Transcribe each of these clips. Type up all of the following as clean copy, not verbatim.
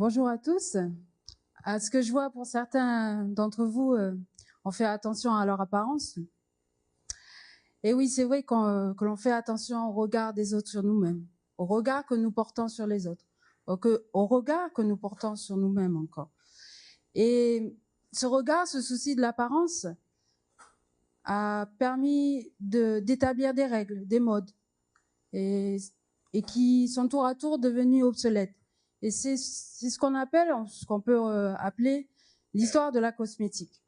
Bonjour à tous. À ce que je vois, pour certains d'entre vous, on fait attention à leur apparence. Et oui, c'est vrai que l'on fait attention au regard des autres sur nous-mêmes, au regard que nous portons sur les autres, au regard que nous portons sur nous-mêmes encore. Et ce regard, ce souci de l'apparence a permis d'établir des règles, des modes, et qui sont tour à tour devenus obsolètes. Et c'est ce qu'on appelle, ce qu'on peut appeler l'histoire de la cosmétique.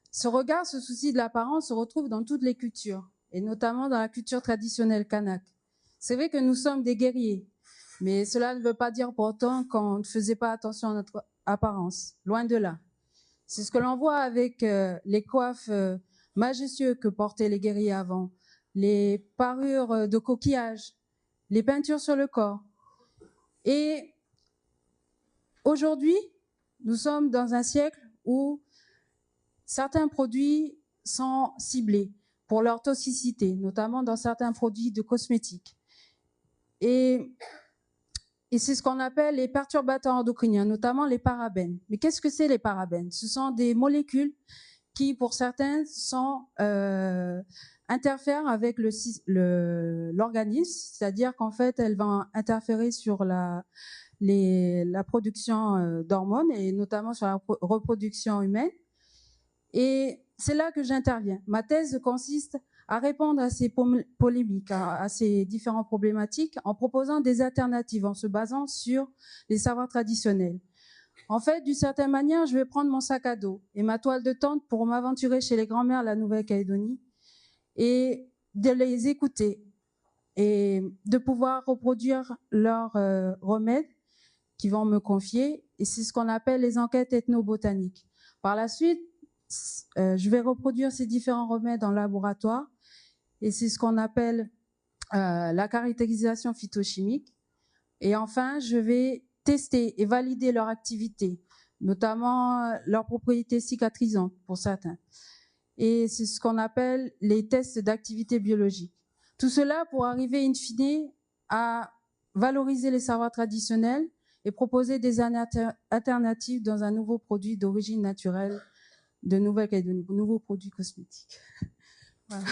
Ce regard, ce souci de l'apparence se retrouve dans toutes les cultures, et notamment dans la culture traditionnelle kanak. C'est vrai que nous sommes des guerriers, mais cela ne veut pas dire pour autant qu'on ne faisait pas attention à notre apparence, loin de là. C'est ce que l'on voit avec les coiffes majestueuses que portaient les guerriers avant, les parures de coquillages, les peintures sur le corps. Et aujourd'hui, nous sommes dans un siècle où certains produits sont ciblés pour leur toxicité, notamment dans certains produits de cosmétiques. Et c'est ce qu'on appelle les perturbateurs endocriniens, notamment les parabènes. Mais qu'est-ce que c'est les parabènes? Ce sont des molécules qui, pour certains, interfèrent avec l'organisme, c'est-à-dire qu'en fait, elles vont interférer sur la production d'hormones et notamment sur la reproduction humaine. Et c'est là que j'interviens. Ma thèse consiste à répondre à ces polémiques, à ces différentes problématiques, en proposant des alternatives, en se basant sur les savoirs traditionnels. En fait, d'une certaine manière, je vais prendre mon sac à dos et ma toile de tente pour m'aventurer chez les grands-mères de la Nouvelle-Calédonie et de les écouter et de pouvoir reproduire leurs remèdes qu'ils vont me confier. Et c'est ce qu'on appelle les enquêtes ethnobotaniques. Par la suite, je vais reproduire ces différents remèdes en laboratoire et c'est ce qu'on appelle la caractérisation phytochimique. Et enfin, je vais tester et valider leur activité, notamment leurs propriétés cicatrisantes pour certains. Et c'est ce qu'on appelle les tests d'activité biologique. Tout cela pour arriver in fine à valoriser les savoirs traditionnels et proposer des alternatives dans un nouveau produit d'origine naturelle de Nouvelle-Calédonie, nouveau produit cosmétique. Voilà.